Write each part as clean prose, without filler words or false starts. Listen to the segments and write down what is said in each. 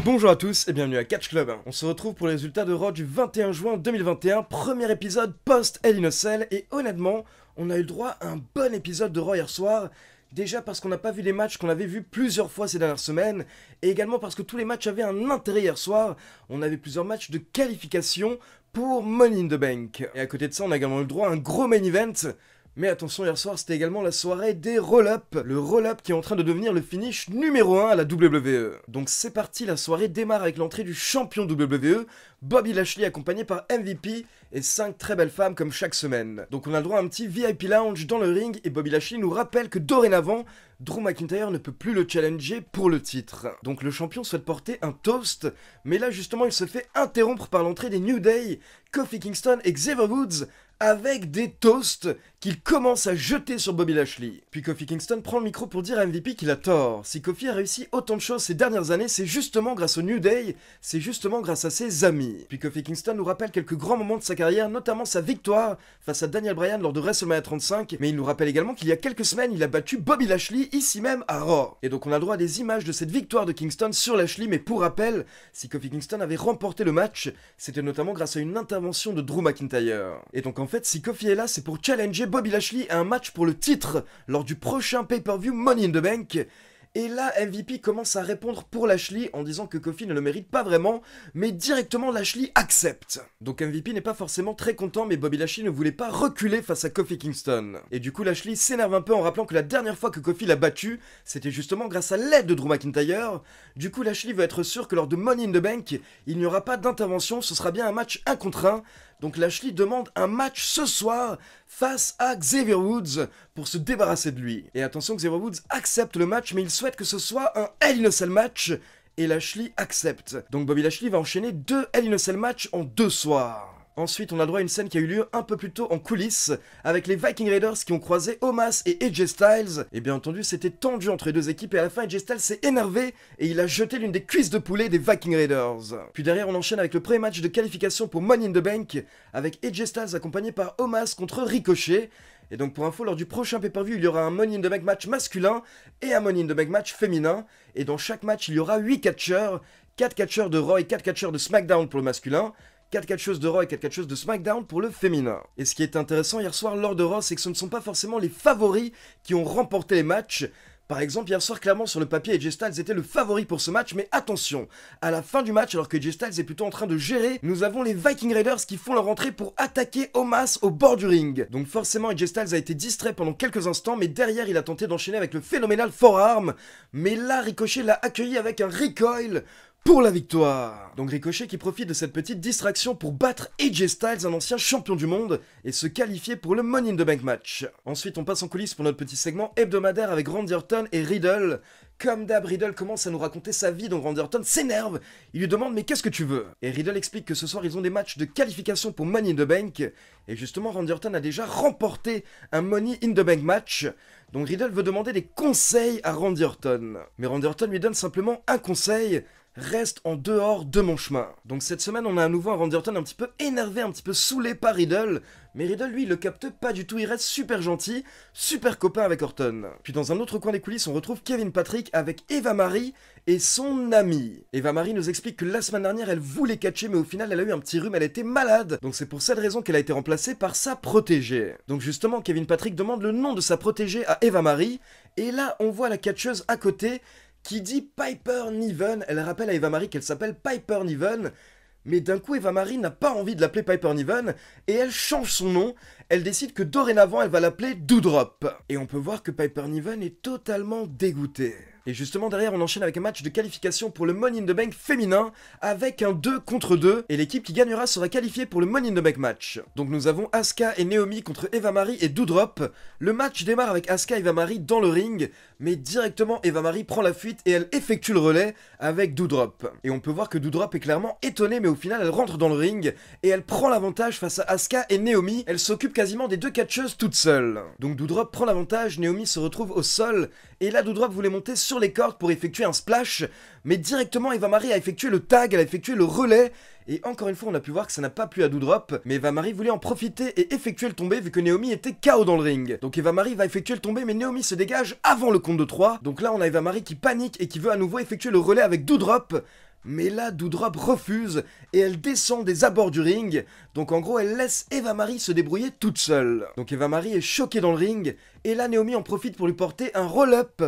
Bonjour à tous et bienvenue à Catch Club. On se retrouve pour les résultats de Raw du 21 juin 2021, premier épisode post-Hell in a Cell, et honnêtement, on a eu le droit à un bon épisode de Raw hier soir. Déjà parce qu'on n'a pas vu les matchs qu'on avait vus plusieurs fois ces dernières semaines, et également parce que tous les matchs avaient un intérêt hier soir. On avait plusieurs matchs de qualification pour Money in the Bank. Et à côté de ça, on a également eu le droit à un gros main event. Mais attention, hier soir, c'était également la soirée des roll-up. Le roll-up qui est en train de devenir le finish numéro 1 à la WWE. Donc c'est parti, la soirée démarre avec l'entrée du champion WWE, Bobby Lashley, accompagné par MVP et 5 très belles femmes comme chaque semaine. Donc on a le droit à un petit VIP lounge dans le ring, et Bobby Lashley nous rappelle que dorénavant, Drew McIntyre ne peut plus le challenger pour le titre. Donc le champion souhaite porter un toast, mais là justement il se fait interrompre par l'entrée des New Day, Kofi Kingston et Xavier Woods, avec des toasts qu'il commence à jeter sur Bobby Lashley. Puis Kofi Kingston prend le micro pour dire à MVP qu'il a tort. Si Kofi a réussi autant de choses ces dernières années, c'est justement grâce au New Day, c'est justement grâce à ses amis. Puis Kofi Kingston nous rappelle quelques grands moments de sa carrière, notamment sa victoire face à Daniel Bryan lors de WrestleMania 35, mais il nous rappelle également qu'il y a quelques semaines, il a battu Bobby Lashley ici même à Raw. Et donc on a le droit à des images de cette victoire de Kingston sur Lashley, mais pour rappel, si Kofi Kingston avait remporté le match, c'était notamment grâce à une intervention de Drew McIntyre. Et donc en fait, si Kofi est là, c'est pour challenger Bobby Lashley à un match pour le titre lors du prochain pay-per-view Money in the Bank. Et là, MVP commence à répondre pour Lashley en disant que Kofi ne le mérite pas vraiment, mais directement Lashley accepte. Donc MVP n'est pas forcément très content, mais Bobby Lashley ne voulait pas reculer face à Kofi Kingston. Et du coup, Lashley s'énerve un peu en rappelant que la dernière fois que Kofi l'a battu, c'était justement grâce à l'aide de Drew McIntyre. Du coup, Lashley veut être sûr que lors de Money in the Bank, il n'y aura pas d'intervention, ce sera bien un match 1 contre 1. Donc Lashley demande un match ce soir face à Xavier Woods pour se débarrasser de lui. Et attention, Xavier Woods accepte le match, mais il souhaite que ce soit un Hell in a Cell match, et Lashley accepte. Donc Bobby Lashley va enchaîner 2 Hell in a Cell matchs en 2 soirs. Ensuite, on a droit à une scène qui a eu lieu un peu plus tôt en coulisses, avec les Viking Raiders qui ont croisé Omos et AJ Styles. Et bien entendu, c'était tendu entre les deux équipes, et à la fin, AJ Styles s'est énervé, et il a jeté l'une des cuisses de poulet des Viking Raiders. Puis derrière, on enchaîne avec le premier match de qualification pour Money in the Bank, avec AJ Styles accompagné par Omos contre Ricochet. Et donc pour info, lors du prochain pay-per-view, il y aura un Money in the Bank match masculin et un Money in the Bank match féminin. Et dans chaque match, il y aura 8 catcheurs, 4 catcheurs de Raw et 4 catcheurs de SmackDown pour le masculin, 4 catcheuses de Raw et 4 catcheuses de SmackDown pour le féminin. Et ce qui est intéressant hier soir lors de Raw, c'est que ce ne sont pas forcément les favoris qui ont remporté les matchs. Par exemple, hier soir, clairement, sur le papier, AJ Styles était le favori pour ce match, mais attention, à la fin du match, alors que AJ Styles est plutôt en train de gérer, nous avons les Viking Raiders qui font leur entrée pour attaquer Omos au bord du ring. Donc forcément, AJ Styles a été distrait pendant quelques instants, mais derrière, il a tenté d'enchaîner avec le phénoménal forearm, mais là, Ricochet l'a accueilli avec un recoil pour la victoire. Donc Ricochet qui profite de cette petite distraction pour battre AJ Styles, un ancien champion du monde, et se qualifier pour le Money in the Bank match. Ensuite, on passe en coulisses pour notre petit segment hebdomadaire avec Randy Orton et Riddle. Comme d'hab, Riddle commence à nous raconter sa vie, donc Randy Orton s'énerve. Il lui demande « Mais qu'est-ce que tu veux ?» Et Riddle explique que ce soir, ils ont des matchs de qualification pour Money in the Bank. Et justement, Randy Orton a déjà remporté un Money in the Bank match. Donc Riddle veut demander des conseils à Randy Orton. Mais Randy Orton lui donne simplement un conseil: reste en dehors de mon chemin. Donc cette semaine, on a à nouveau un Randy Orton un petit peu énervé, un petit peu saoulé par Riddle. Mais Riddle, lui, il le capte pas du tout, il reste super gentil, super copain avec Orton. Puis dans un autre coin des coulisses, on retrouve Kevin Patrick avec Eva Marie et son amie. Eva Marie nous explique que la semaine dernière, elle voulait catcher, mais au final, elle a eu un petit rhume, elle était malade. Donc c'est pour cette raison qu'elle a été remplacée par sa protégée. Donc justement, Kevin Patrick demande le nom de sa protégée à Eva Marie, et là, on voit la catcheuse à côté qui dit Piper Niven. Elle rappelle à Eva Marie qu'elle s'appelle Piper Niven, mais d'un coup Eva Marie n'a pas envie de l'appeler Piper Niven, et elle change son nom. Elle décide que dorénavant elle va l'appeler Doudrop. Et on peut voir que Piper Niven est totalement dégoûtée. Et justement derrière on enchaîne avec un match de qualification pour le Money in the Bank féminin avec un 2 contre 2, et l'équipe qui gagnera sera qualifiée pour le Money in the Bank match. Donc nous avons Asuka et Naomi contre Eva Marie et Doudrop. Le match démarre avec Asuka et Eva Marie dans le ring, mais directement Eva Marie prend la fuite et elle effectue le relais avec Doudrop. Et on peut voir que Doudrop est clairement étonnée, mais au final elle rentre dans le ring et elle prend l'avantage face à Asuka et Naomi. Elle s'occupe quasiment des deux catcheuses toute seule. Donc Doudrop prend l'avantage, Naomi se retrouve au sol Et là, Doudrop voulait monter sur les cordes pour effectuer un splash, mais directement Eva Marie a effectué le tag, elle a effectué le relais, et encore une fois on a pu voir que ça n'a pas plu à Doudrop, mais Eva Marie voulait en profiter et effectuer le tombé vu que Naomi était KO dans le ring. Donc Eva Marie va effectuer le tombé mais Naomi se dégage avant le compte de 3, donc là on a Eva Marie qui panique et qui veut à nouveau effectuer le relais avec Doudrop. Mais là, Doudrop refuse et elle descend des abords du ring. Donc en gros, elle laisse Eva Marie se débrouiller toute seule. Donc Eva Marie est choquée dans le ring. Et là, Naomi en profite pour lui porter un roll-up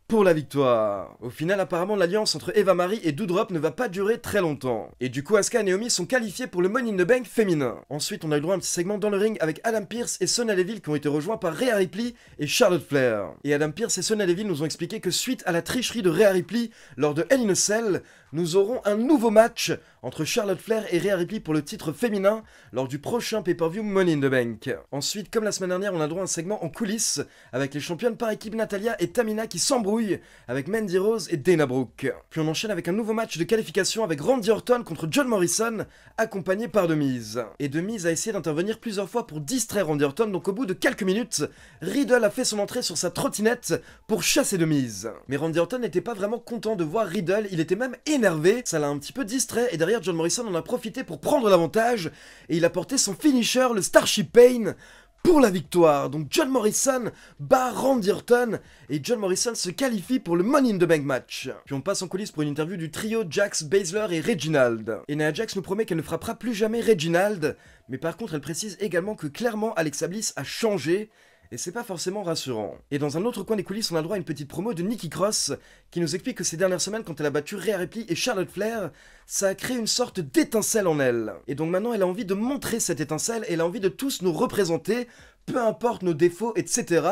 pour la victoire. Au final, apparemment, l'alliance entre Eva Marie et Doudrop ne va pas durer très longtemps. Et du coup, Asuka et Naomi sont qualifiés pour le Money in the Bank féminin. Ensuite, on a eu le droit à un petit segment dans le ring avec Adam Pearce et Sonya Deville qui ont été rejoints par Rhea Ripley et Charlotte Flair. Et Adam Pearce et Sonya Deville nous ont expliqué que suite à la tricherie de Rhea Ripley lors de Hell in a Cell, nous aurons un nouveau match entre Charlotte Flair et Rhea Ripley pour le titre féminin lors du prochain pay-per-view Money in the Bank. Ensuite, comme la semaine dernière, on a droit à un segment en coulisses avec les championnes par équipe Natalya et Tamina qui s'embrouillent avec Mandy Rose et Dana Brooke. Puis on enchaîne avec un nouveau match de qualification avec Randy Orton contre John Morrison, accompagné par The Miz. Et The Miz a essayé d'intervenir plusieurs fois pour distraire Randy Orton, donc au bout de quelques minutes, Riddle a fait son entrée sur sa trottinette pour chasser The Miz. Mais Randy Orton n'était pas vraiment content de voir Riddle, il était même énervé, ça l'a un petit peu distrait, et derrière John Morrison en a profité pour prendre l'avantage, et il a porté son finisher, le Starship Pain, pour la victoire. Donc John Morrison bat Randy Orton et John Morrison se qualifie pour le Money in the Bank match. Puis on passe en coulisses pour une interview du trio Jax, Baszler et Reginald. Et Nia Jax nous promet qu'elle ne frappera plus jamais Reginald, mais par contre elle précise également que clairement Alexa Bliss a changé. Et c'est pas forcément rassurant. Et dans un autre coin des coulisses, on a le droit à une petite promo de Nikki Cross qui nous explique que ces dernières semaines, quand elle a battu Rhea Ripley et Charlotte Flair, ça a créé une sorte d'étincelle en elle. Et donc maintenant, elle a envie de montrer cette étincelle et elle a envie de tous nous représenter, peu importe nos défauts, etc.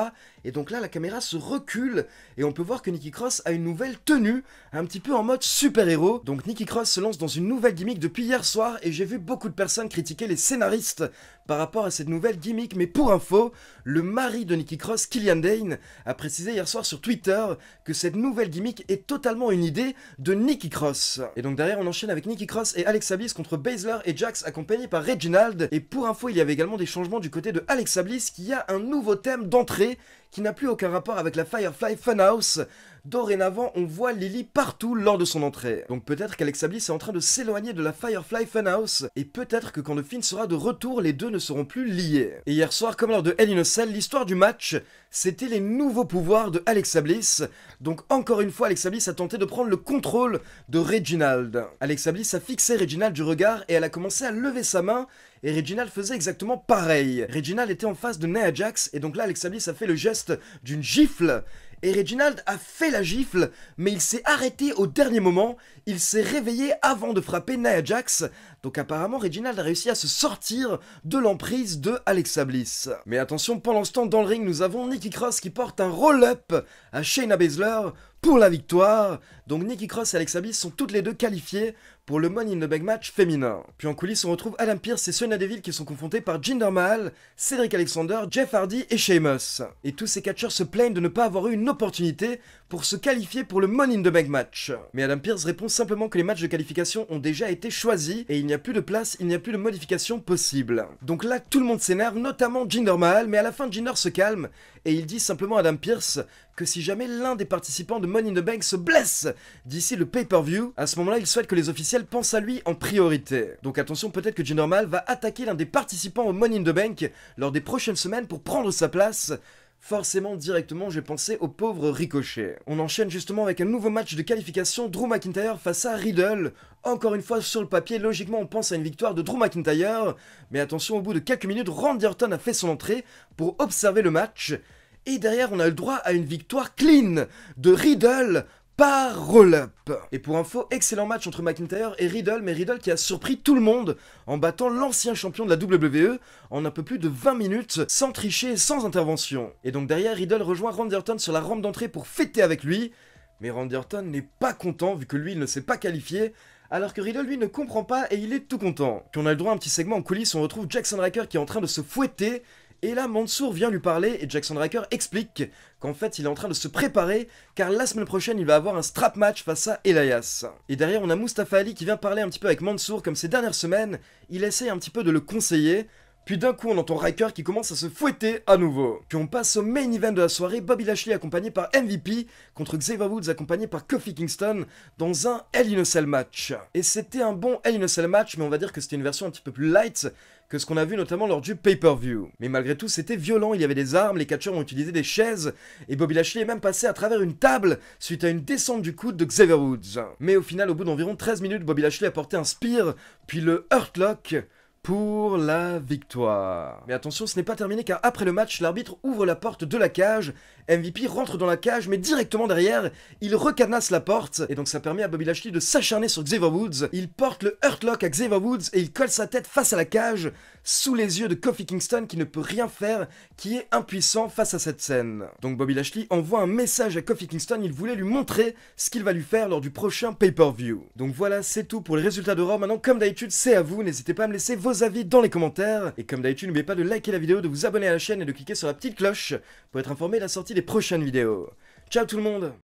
Et donc là, la caméra se recule et on peut voir que Nikki Cross a une nouvelle tenue, un petit peu en mode super-héros. Donc Nikki Cross se lance dans une nouvelle gimmick depuis hier soir et j'ai vu beaucoup de personnes critiquer les scénaristes par rapport à cette nouvelle gimmick. Mais pour info, le mari de Nikki Cross, Killian Dane, a précisé hier soir sur Twitter que cette nouvelle gimmick est totalement une idée de Nikki Cross. Et donc derrière, on enchaîne avec Nikki Cross et Alexa Bliss contre Baszler et Jax accompagnés par Reginald. Et pour info, il y avait également des changements du côté de Alexa Bliss qui a un nouveau thème d'entrée qui n'a plus aucun rapport avec la Firefly Funhouse. Dorénavant, on voit Lily partout lors de son entrée. Donc peut-être qu'Alexa Bliss est en train de s'éloigner de la Firefly Funhouse, et peut-être que quand le film sera de retour, les deux ne seront plus liés. Et hier soir, comme lors de Hell in a Cell, l'histoire du match, c'était les nouveaux pouvoirs de Alexa Bliss. Donc encore une fois, Alexa Bliss a tenté de prendre le contrôle de Reginald. Alexa Bliss a fixé Reginald du regard, et elle a commencé à lever sa main, et Reginald faisait exactement pareil. Reginald était en face de Nia Jax, et donc là Alexa Bliss a fait le geste d'une gifle, et Reginald a fait la gifle, mais il s'est arrêté au dernier moment, il s'est réveillé avant de frapper Nia Jax, donc apparemment Reginald a réussi à se sortir de l'emprise de Alexa Bliss. Mais attention, pendant ce temps dans le ring, nous avons Nikki Cross qui porte un roll-up à Shayna Baszler pour la victoire. Donc Nikki Cross et Alexa Bliss sont toutes les deux qualifiées pour le Money in the Bank match féminin. Puis en coulisses, on retrouve Adam Pearce et Sonya Deville qui sont confrontés par Jinder Mahal, Cedric Alexander, Jeff Hardy et Sheamus. Et tous ces catcheurs se plaignent de ne pas avoir eu une opportunité pour se qualifier pour le Money in the Bank match. Mais Adam Pearce répond simplement que les matchs de qualification ont déjà été choisis et il n'y a plus de place, il n'y a plus de modification possible. Donc là, tout le monde s'énerve, notamment Jinder Mahal, mais à la fin, Jinder se calme et il dit simplement à Adam Pearce que si jamais l'un des participants de Money in the Bank se blesse d'ici le pay-per-view, à ce moment-là, il souhaite que les officiels pensent à lui en priorité. Donc attention, peut-être que Jinder Mahal va attaquer l'un des participants au Money in the Bank lors des prochaines semaines pour prendre sa place. Forcément, directement, j'ai pensé au pauvre Ricochet. On enchaîne justement avec un nouveau match de qualification, Drew McIntyre face à Riddle. Encore une fois, sur le papier, logiquement, on pense à une victoire de Drew McIntyre. Mais attention, au bout de quelques minutes, Randy Orton a fait son entrée pour observer le match. Et derrière, on a le droit à une victoire clean de Riddle par roll-up. Et pour info, excellent match entre McIntyre et Riddle, mais Riddle qui a surpris tout le monde en battant l'ancien champion de la WWE en un peu plus de 20 minutes, sans tricher et sans intervention. Et donc derrière, Riddle rejoint Randy Orton sur la rampe d'entrée pour fêter avec lui, mais Randy Orton n'est pas content vu que lui, il ne s'est pas qualifié, alors que Riddle, lui, ne comprend pas et il est tout content. Puis on a le droit à un petit segment en coulisses, on retrouve Jackson Ryker qui est en train de se fouetter. Et là, Mansour vient lui parler et Jackson Ryker explique qu'en fait, il est en train de se préparer car la semaine prochaine, il va avoir un strap match face à Elias. Et derrière, on a Mustafa Ali qui vient parler un petit peu avec Mansour comme ces dernières semaines. Il essaye un petit peu de le conseiller. Puis d'un coup on entend Riker qui commence à se fouetter à nouveau. Puis on passe au main event de la soirée, Bobby Lashley accompagné par MVP contre Xavier Woods accompagné par Kofi Kingston dans un Hell in a Cell match. Et c'était un bon Hell in a Cell match, mais on va dire que c'était une version un petit peu plus light que ce qu'on a vu notamment lors du pay-per-view. Mais malgré tout c'était violent, il y avait des armes, les catcheurs ont utilisé des chaises, et Bobby Lashley est même passé à travers une table suite à une descente du coude de Xavier Woods. Mais au final, au bout d'environ 13 minutes, Bobby Lashley a porté un spear, puis le Hurt Lock pour la victoire. Mais attention, ce n'est pas terminé car après le match, l'arbitre ouvre la porte de la cage, MVP rentre dans la cage, mais directement derrière, il recadenasse la porte, et donc ça permet à Bobby Lashley de s'acharner sur Xavier Woods. Il porte le Hurt Lock à Xavier Woods et il colle sa tête face à la cage, sous les yeux de Kofi Kingston qui ne peut rien faire, qui est impuissant face à cette scène. Donc Bobby Lashley envoie un message à Kofi Kingston, il voulait lui montrer ce qu'il va lui faire lors du prochain pay-per-view. Donc voilà, c'est tout pour les résultats de Raw. Maintenant, comme d'habitude, c'est à vous, n'hésitez pas à me laisser vos avis dans les commentaires, et comme d'habitude, n'oubliez pas de liker la vidéo, de vous abonner à la chaîne et de cliquer sur la petite cloche pour être informé de la sortie des prochaines vidéos. Ciao tout le monde!